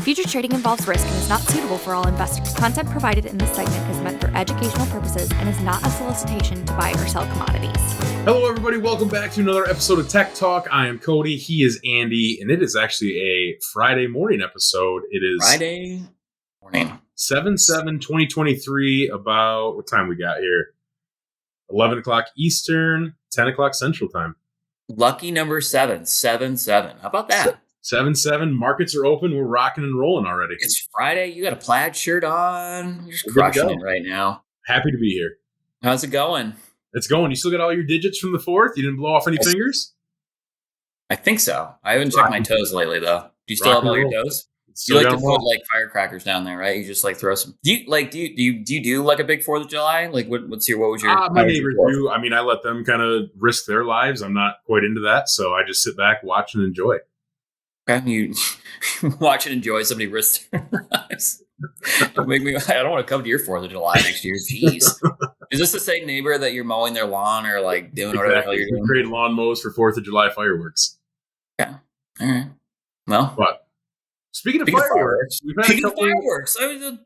Future trading involves risk and is not suitable for all investors. Content provided in this segment is meant for educational purposes and is not a solicitation to buy or sell commodities. Hello, everybody. Welcome back to another episode of Tech Talk. I am Cody. He is Andy, and it is actually a Friday morning episode. It is Friday morning. 7/7/2023. About what time we got here? 11 o'clock Eastern, 10 o'clock Central Time. Lucky number 7, 7/7. How about that? 7/7. Markets are open. We're rocking and rolling already. It's Friday. You got a plaid shirt on. You're just crushing it right now. Happy to be here. How's it going? It's going. You still got all your digits from the 4th? You didn't blow off any fingers? I think so. I haven't checked my toes lately, though. Do you still have all your toes? You like to put like firecrackers down there, right? You just like throw some. Do you do like a big 4th of July? Like what was your? My neighbors do. I mean, I let them kind of risk their lives. I'm not quite into that, so I just sit back, watch, and enjoy. Okay, you watch and enjoy somebody risk their lives. Make me. I don't want to come to your 4th of July next year. Jeez, is this the same neighbor that you're mowing their lawn or like doing whatever the hell you're doing? We create lawn mows for 4th of July fireworks. Yeah. All right. Well, but speaking of fireworks,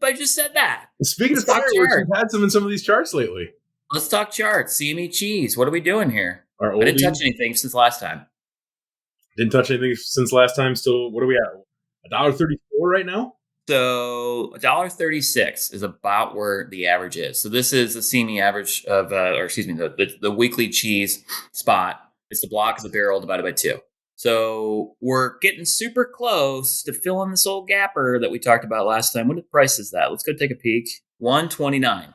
I just said that. Speaking of fireworks, we've had some in some of these charts lately. Let's talk charts. CME Cheese. What are we doing here? I didn't touch anything since last time. Didn't touch anything since last time. Still, what are we at? $1.34 right now? So $1.36 is about where the average is. So this is the CME average of, the weekly cheese spot. It's the block of the barrel divided by 2. So we're getting super close to filling this old gapper that we talked about last time. What price is that? Let's go take a peek. $1.29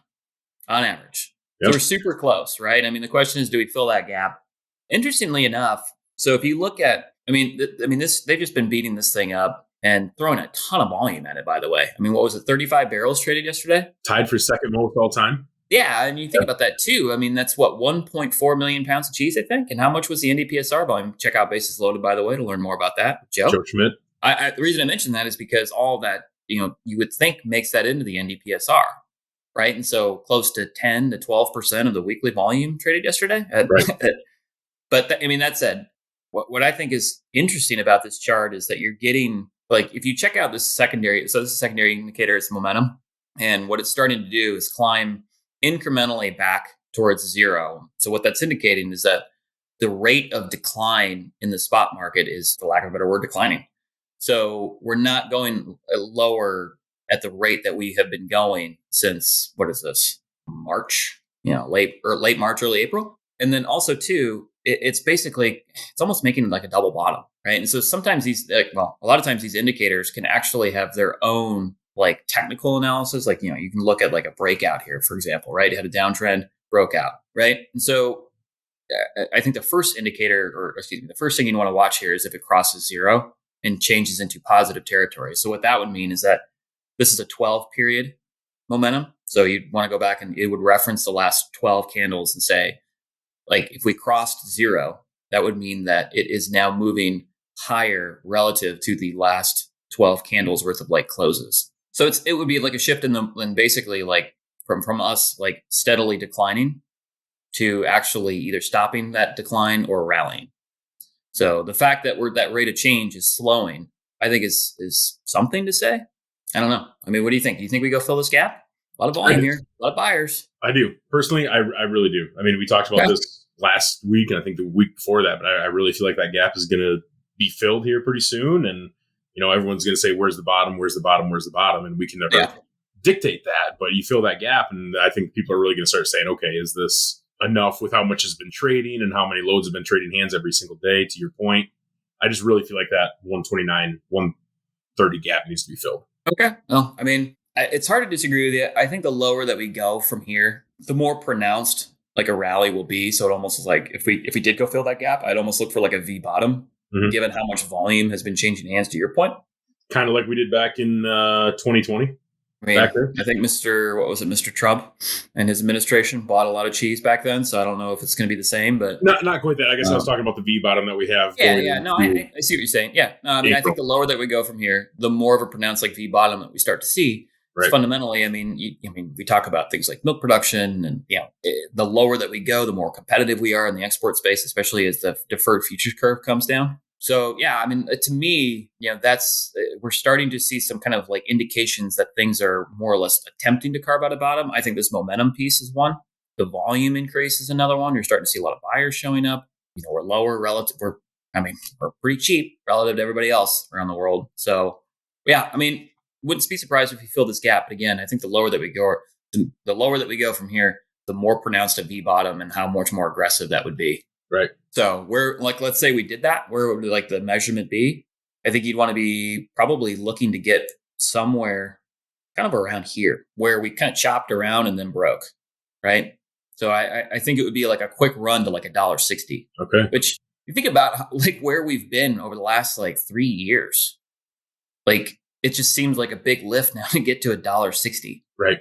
on average. Yep. So we're super close, right? I mean, the question is, do we fill that gap? Interestingly enough, so if you look at, they've just been beating this thing up and throwing a ton of volume at it, by the way. I mean, what was it, 35 barrels traded yesterday? Tied for second most all time. Yeah, and you think about that too. I mean, that's 1.4 million pounds of cheese, I think. And how much was the NDPSR volume? Check out Basis Loaded, by the way, to learn more about that. Joe Schmidt. The reason I mentioned that is because all that, you would think makes that into the NDPSR, right? And so close to 10 to 12% of the weekly volume traded yesterday. Right. But that said, what I think is interesting about this chart is that you're getting, like, if you check out this secondary, so this is a secondary indicator, it's momentum. And what it's starting to do is climb incrementally back towards zero. So what that's indicating is that the rate of decline in the spot market is, for lack of a better word, declining. So we're not going lower at the rate that we have been going since, what is this, March, late March, early April. And then also too, it's almost making like a double bottom, right? And so sometimes a lot of times these indicators can actually have their own like technical analysis. Like, you can look at like a breakout here, for example, right? It had a downtrend, broke out, right? And so I think the first indicator, the first thing you want to watch here is if it crosses zero and changes into positive territory. So what that would mean is that this is a 12 period momentum. So you'd want to go back and it would reference the last 12 candles and say, like, if we crossed zero, that would mean that it is now moving higher relative to the last 12 candles worth of like closes. So it would be like a shift in basically like from us like steadily declining to actually either stopping that decline or rallying. So the fact that that rate of change is slowing, I think is something to say. I don't know. I mean, what do you think? Do you think we go fill this gap? A lot of volume here, a lot of buyers. I do. Personally, I really do. I mean, we talked about this last week and I think the week before that, but I really feel like that gap is going to be filled here pretty soon. And, everyone's going to say, where's the bottom? Where's the bottom? Where's the bottom? And we can never dictate that, but you fill that gap. And I think people are really going to start saying, okay, is this enough with how much has been trading and how many loads have been trading hands every single day? To your point, I just really feel like that 129, 130 gap needs to be filled. Okay. Well, I mean, it's hard to disagree with you. I think the lower that we go from here, the more pronounced like a rally will be. So it almost is like if we did go fill that gap, I'd almost look for like a V bottom, given how much volume has been changing hands, to your point. Kind of like we did back in 2020. I mean, I think Mr. Trump and his administration bought a lot of cheese back then. So I don't know if it's going to be the same, but not quite that. I guess I was talking about the V bottom that we have. Yeah. No, I see what you're saying. Yeah. No, I mean, I think the lower that we go from here, the more of a pronounced like V bottom that we start to see. Right. Fundamentally, I mean, we talk about things like milk production, and the lower that we go, the more competitive we are in the export space, especially as the deferred futures curve comes down. So yeah, I mean, to me, that's we're starting to see some kind of like indications that things are more or less attempting to carve out a bottom. I think this momentum piece is one. The volume increase is another one. You're starting to see a lot of buyers showing up. We're lower relative. We're pretty cheap relative to everybody else around the world. So yeah, I mean, wouldn't be surprised if we fill this gap. But again, I think the lower that we go from here, the more pronounced a V bottom and how much more aggressive that would be. Right. So we're like, let's say we did that. Where would like the measurement be? I think you'd want to be probably looking to get somewhere kind of around here where we kind of chopped around and then broke. Right. So I think it would be like a quick run to like $1.60. Okay. Which you think about like where we've been over the last like 3 years, like it just seems like a big lift now to get to $1.60. Right.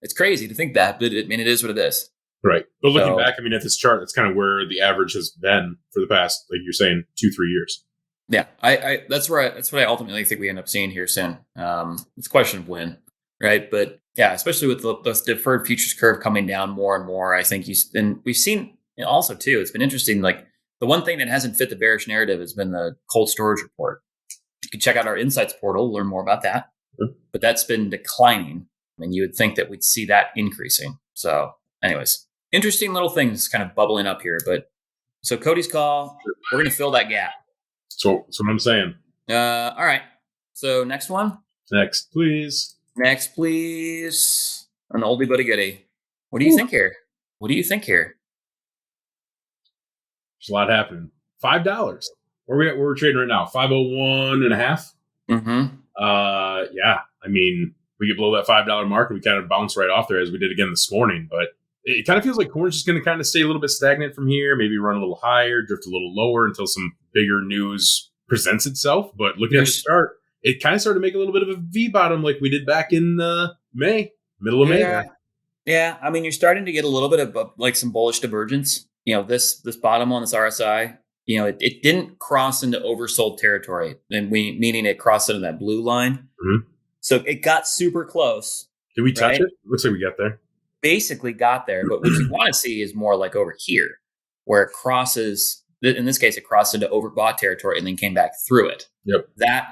It's crazy to think that, but I mean, it is what it is. Right. But looking back, I mean, at this chart, that's kind of where the average has been for the past, like you're saying, 2-3 years. Yeah. That's what I ultimately think we end up seeing here soon. It's a question of when, right? But yeah, especially with the deferred futures curve coming down more and more, I think and we've seen also too, it's been interesting. Like the one thing that hasn't fit the bearish narrative has been the cold storage report. You can check out our insights portal, learn more about that, but that's been declining. And you would think that we'd see that increasing. So anyways, interesting little things kind of bubbling up here. But so Cody's call, we're going to fill that gap. So that's what I'm saying. All right. So next one. Next, please. An oldie but a goodie. What do you think here? There's a lot happening. $5. Where we're trading right now? 501 and a half. Mm-hmm. Yeah. I mean, we get below that $5 mark and we kind of bounce right off there as we did again this morning. But it kind of feels like corn's just going to kind of stay a little bit stagnant from here, maybe run a little higher, drift a little lower until some bigger news presents itself. But looking at the chart, it kind of started to make a little bit of a V bottom like we did back in May, middle of May. Yeah. I mean, you're starting to get a little bit of like some bullish divergence. This bottom on this RSI, it didn't cross into oversold territory, meaning it crossed into that blue line. Mm-hmm. So it got super close. Did we touch it? Looks like we got there. Basically got there, but what you want to see is more like over here, where it crosses. In this case, it crossed into overbought territory and then came back through it. Yep. That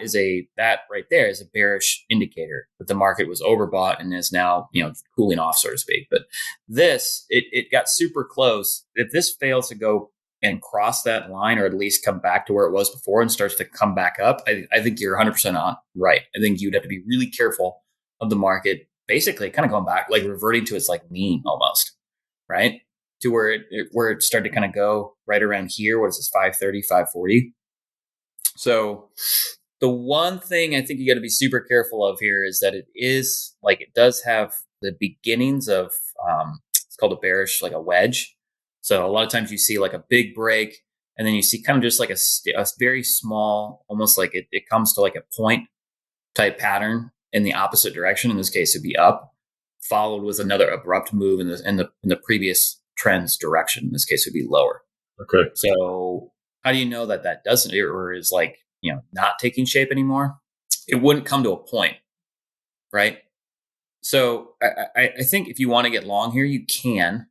right there is a bearish indicator that the market was overbought and is now cooling off, so to speak. But this, it got super close. If this fails to go and cross that line, or at least come back to where it was before and starts to come back up, I think you're 100% on right. I think you'd have to be really careful of the market, basically kind of going back, like reverting to its like mean almost, right? To where it started to kind of go right around here. What is this, 530, 540? So the one thing I think you got to be super careful of here is that it does have the beginnings of, it's called a bearish, like a wedge. So a lot of times you see like a big break and then you see kind of just like a very small, almost like it comes to like a point type pattern in the opposite direction. In this case, it'd be up, followed with another abrupt move in the previous trend's direction. In this case, it would be lower. Okay. So how do you know that doesn't, or is like, not taking shape anymore? It wouldn't come to a point, right? So I think if you want to get long here, you can.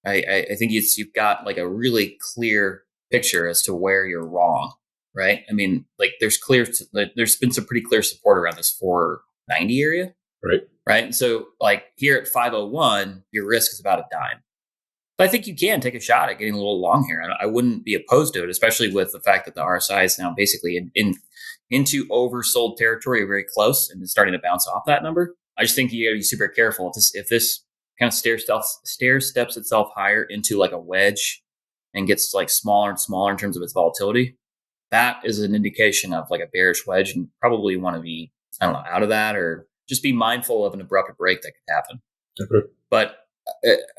I think you've got like a really clear picture as to where you're wrong, right? I mean, like there's been some pretty clear support around this 490 area, right? So like here at 501, your risk is about a dime. But I think you can take a shot at getting a little long here. I wouldn't be opposed to it, especially with the fact that the RSI is now basically into oversold territory, very close, and is starting to bounce off that number. I just think you got to be super careful. If this kind of stair steps itself higher into like a wedge and gets like smaller and smaller in terms of its volatility, that is an indication of like a bearish wedge, and probably want to be, out of that, or just be mindful of an abrupt break that could happen. Okay. But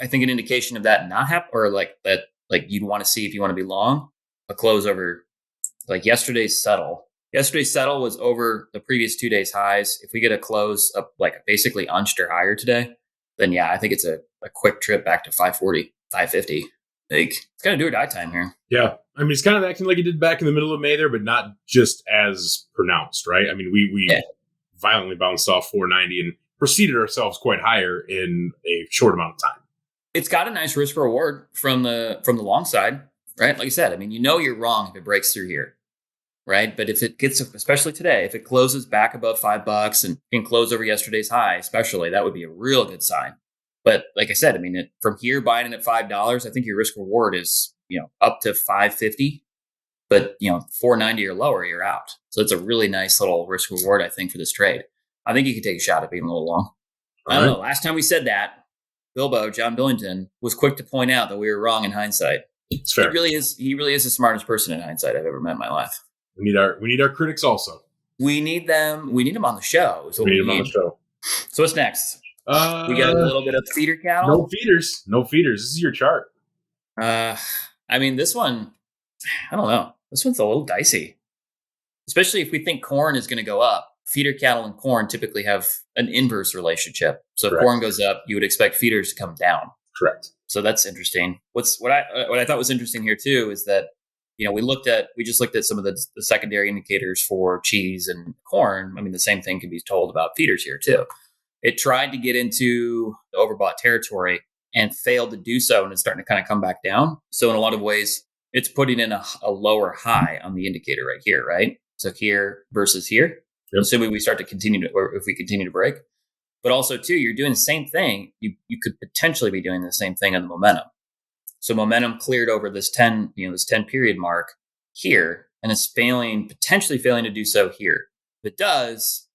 I think an indication of that not happen, or like that, like you'd want to see if you want to be long, a close over like yesterday's settle. Yesterday's settle was over the previous 2 days highs. If we get a close up like basically unched or higher today, then yeah, I think it's a quick trip back to 540, 550. Like it's kind of do or die time here. Yeah. I mean, it's kind of acting like it did back in the middle of May there, but not just as pronounced, right? I mean, we violently bounced off 490 and proceeded ourselves quite higher in a short amount of time. It's got a nice risk reward from the long side. right? Like I said, I mean, you're wrong if it breaks through here, right? But if it gets, especially today, if it closes back above $5 and can close over yesterday's high, especially, that would be a real good sign. But like I said, I mean, from here buying it at $5, I think your risk reward is, up to $5.50, but $4.90 or lower, you're out. So it's a really nice little risk reward, I think, for this trade. I think you could take a shot at being a little long. I don't know. Last time we said that, John Billington, was quick to point out that we were wrong in hindsight. It's fair. He really is the smartest person in hindsight I've ever met in my life. We need our critics also. We need them. We need them on the show. We need them on the show. So what's next? We got a little bit of feeder cattle. No feeders. This is your chart. I mean, this one, I don't know. This one's a little dicey, especially if we think corn is going to go up. Feeder cattle and corn typically have an inverse relationship. So if corn goes up, you would expect feeders to come down. Correct. So that's interesting. What I thought was interesting here too is that we just looked at some of the secondary indicators for cheese and corn. I mean, the same thing can be told about feeders here too. It tried to get into the overbought territory and failed to do so, and it's starting to kind of come back down. So in a lot of ways, it's putting in a lower high on the indicator right here, right? So here versus here, assuming we start to continue to, or if we continue to break. But also too, you're doing the same thing. You could potentially be doing the same thing on the momentum. So momentum cleared over this 10 period mark here, and it's potentially failing to do so here. If it does,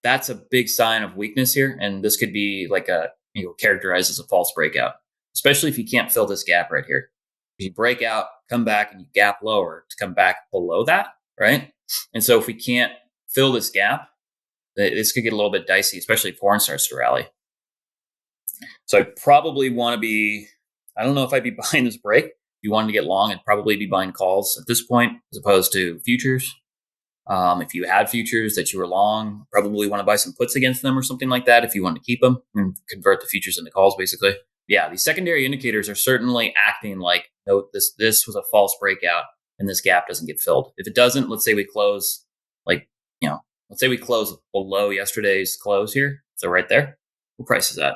that's a big sign of weakness here. And this could be like characterized as a false breakout, especially if you can't fill this gap right here. If you break out, come back, and you gap lower to come back below that, right? And so if we can't fill this gap, this could get a little bit dicey, especially if corn starts to rally. So I probably want to be, I don't know if I'd be buying this break. If you wanted to get long, I'd probably be buying calls at this point as opposed to futures. If you had futures that you were long, probably want to buy some puts against them or something like that if you want to keep them and convert the futures into calls, basically. Yeah, these secondary indicators are certainly acting like, no, this was a false breakout and this gap doesn't get filled. If it doesn't, let's say we close below yesterday's close here. So right there, what price is that?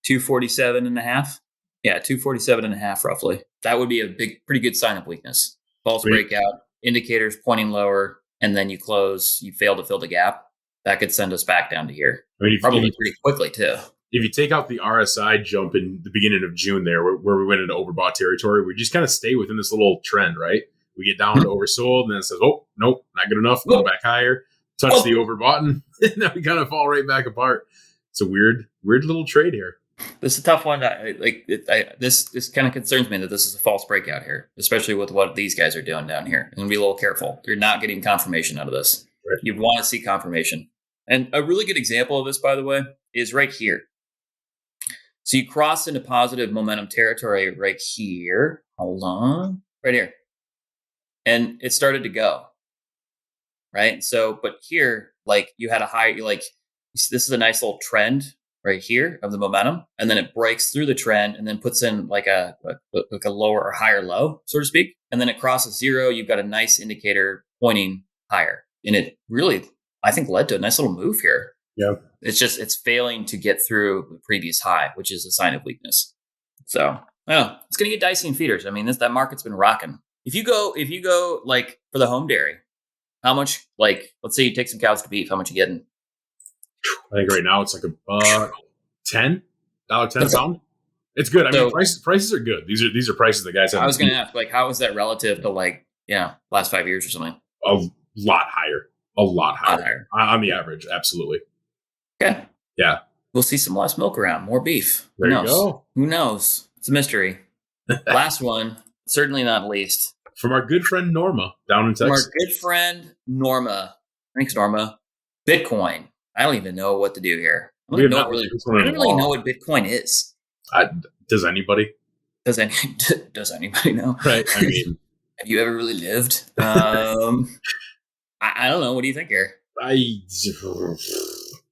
247.5. Yeah, 247.5 roughly. That would be a pretty good sign of weakness. False breakout, indicators pointing lower, and then you fail to fill the gap. That could send us back down to here. I mean, probably pretty quickly too. If you take out the RSI jump in the beginning of June there, where we went into overbought territory, we just kind of stay within this little trend, right? We get down to oversold, and then it says, oh, nope, not good enough, go back higher, touch the overbought, and then we kind of fall right back apart. It's a weird little trade here. This is a tough one. This kind of concerns me that this is a false breakout here, especially with what these guys are doing down here. And be a little careful. You're not getting confirmation out of this. Right. You want to see confirmation. And a really good example of this, by the way, is right here. So you cross into positive momentum territory right here. Hold on. Right here. And it started to go. Right? So, but here, you had a high, this is a nice little trend right here of the momentum, and then it breaks through the trend and then puts in like a lower or higher low, so to speak, and then it crosses zero. You've got a nice indicator pointing higher, and it really, I think, led to a nice little move here. Yeah, it's failing to get through the previous high, which is a sign of weakness. So, it's gonna get dicey in feeders. I mean, that market's been rocking. If you go for the home dairy, how much? Let's say you take some cows to beef, how much you getting? I think right now it's like $1.10 pound. It's good. I mean, prices are good. These are prices that guys have. I was going to ask, how is that relative to last 5 years or something? A lot higher on the average. Absolutely. Okay. Yeah. We'll see some less milk around, more beef. There you go. Who knows? It's a mystery. Last one, certainly not least. From our good friend Norma down in Texas. From our good friend Norma. Thanks, Norma. Bitcoin. I don't even know what to do here. I don't really know what Bitcoin is. Does anybody? Does anybody know? Right. I mean, have you ever really lived? I don't know. What do you think here?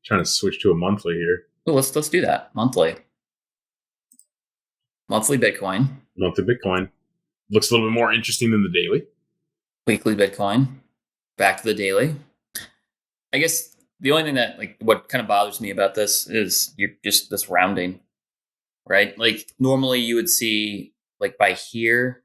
Trying to switch to a monthly here. Well, let's do that. Monthly Bitcoin. Monthly Bitcoin looks a little bit more interesting than the daily. Weekly Bitcoin. Back to the daily. I guess the only thing that what kind of bothers me about this is you're just this rounding, right? Normally you would see by here,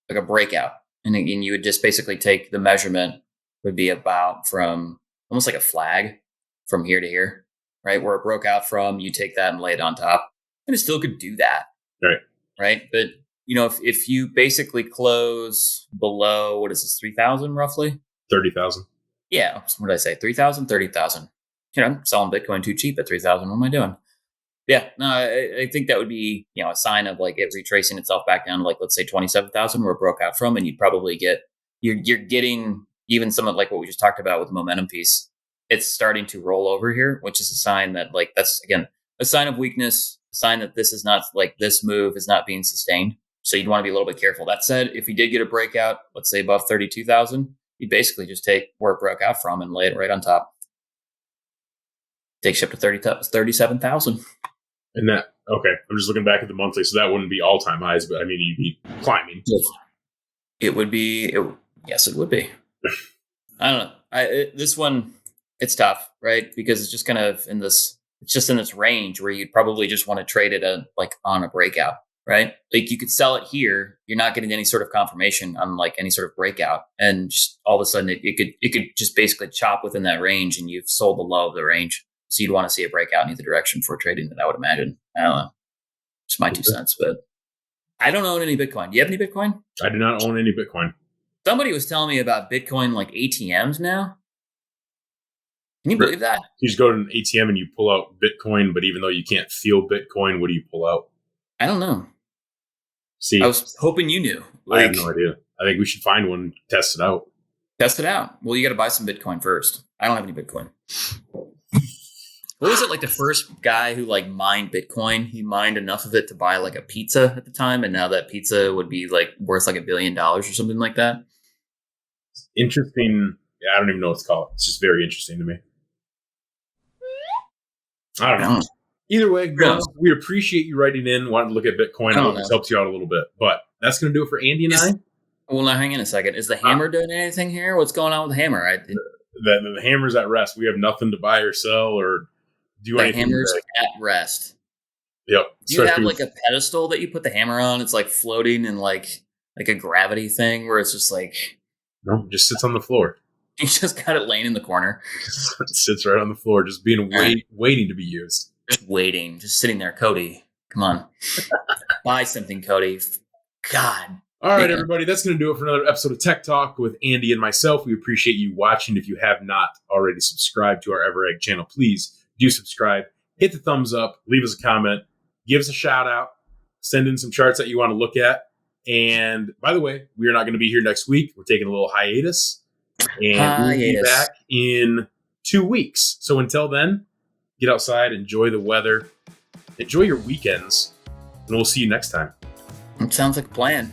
like a breakout. And again, you would just basically take the measurement would be about from almost like a flag from here to here, right? Where it broke out from, you take that and lay it on top. And it still could do that. Right. Right. But, if you basically close below, what is this, 3,000 roughly? 30,000. Yeah. What did I say? 3,000, 30,000. I'm selling Bitcoin too cheap at 3,000. What am I doing? Yeah. No, I think that would be, a sign of like it retracing itself back down to like, let's say 27,000 where it broke out from. And you'd probably you're getting even some of like what we just talked about with the momentum piece. It's starting to roll over here, which is a sign that like, that's again, a sign of weakness, a sign that this is not like this move is not being sustained. So you'd want to be a little bit careful. That said, if you did get a breakout, let's say above 32,000, you basically just take where it broke out from and lay it right on top. Take ship to 37,000. And that, okay, I'm just looking back at the monthly, so that wouldn't be all-time highs, but I mean, you'd be climbing. It would be, yes, it would be. I don't know. This one, it's tough, right? Because it's just kind of it's just in this range where you'd probably just want to trade it on a breakout, right? Like you could sell it here. You're not getting any sort of confirmation on like any sort of breakout. And just all of a sudden it could just basically chop within that range and you've sold the low of the range. So you'd want to see a breakout in either direction before trading it, I would imagine. I don't know. It's my 2 cents, but I don't own any Bitcoin. Do you have any Bitcoin? I do not own any Bitcoin. Somebody was telling me about Bitcoin like ATMs now. Can you believe that? You just go to an ATM and you pull out Bitcoin, but even though you can't feel Bitcoin, what do you pull out? I don't know. See, I was hoping you knew. I have no idea. I think we should find one, test it out. Test it out. Well, you got to buy some Bitcoin first. I don't have any Bitcoin. What was it like the first guy who like mined Bitcoin? He mined enough of it to buy like a pizza at the time, and now that pizza would be like worth like $1 billion or something like that. Interesting. Yeah, I don't even know what to call it. It's just very interesting to me. I don't know. Either way, we appreciate you writing in, wanting to look at Bitcoin. I hope this helps you out a little bit. But that's going to do it for Andy and I. Well, now hang on a second. Is the hammer doing anything here? What's going on with the hammer? The hammer's at rest. We have nothing to buy or sell or do anything. The hammer's at rest. Yep. Do you have like a pedestal that you put the hammer on? It's like floating in like a gravity thing where it's just like... No, it just sits on the floor. You just got it laying in the corner. It sits right on the floor, just being waiting to be used. Just waiting, just sitting there. Cody, come on. Buy something, Cody. God. All right, everybody, that's going to do it for another episode of Tech Talk with Andy and myself. We appreciate you watching. If you have not already subscribed to our Ever.Ag channel, please do subscribe. Hit the thumbs up. Leave us a comment. Give us a shout out. Send in some charts that you want to look at. And by the way, we are not going to be here next week. We're taking a little hiatus. And we'll be back in 2 weeks. So until then, get outside, enjoy the weather, enjoy your weekends, and we'll see you next time. It sounds like a plan.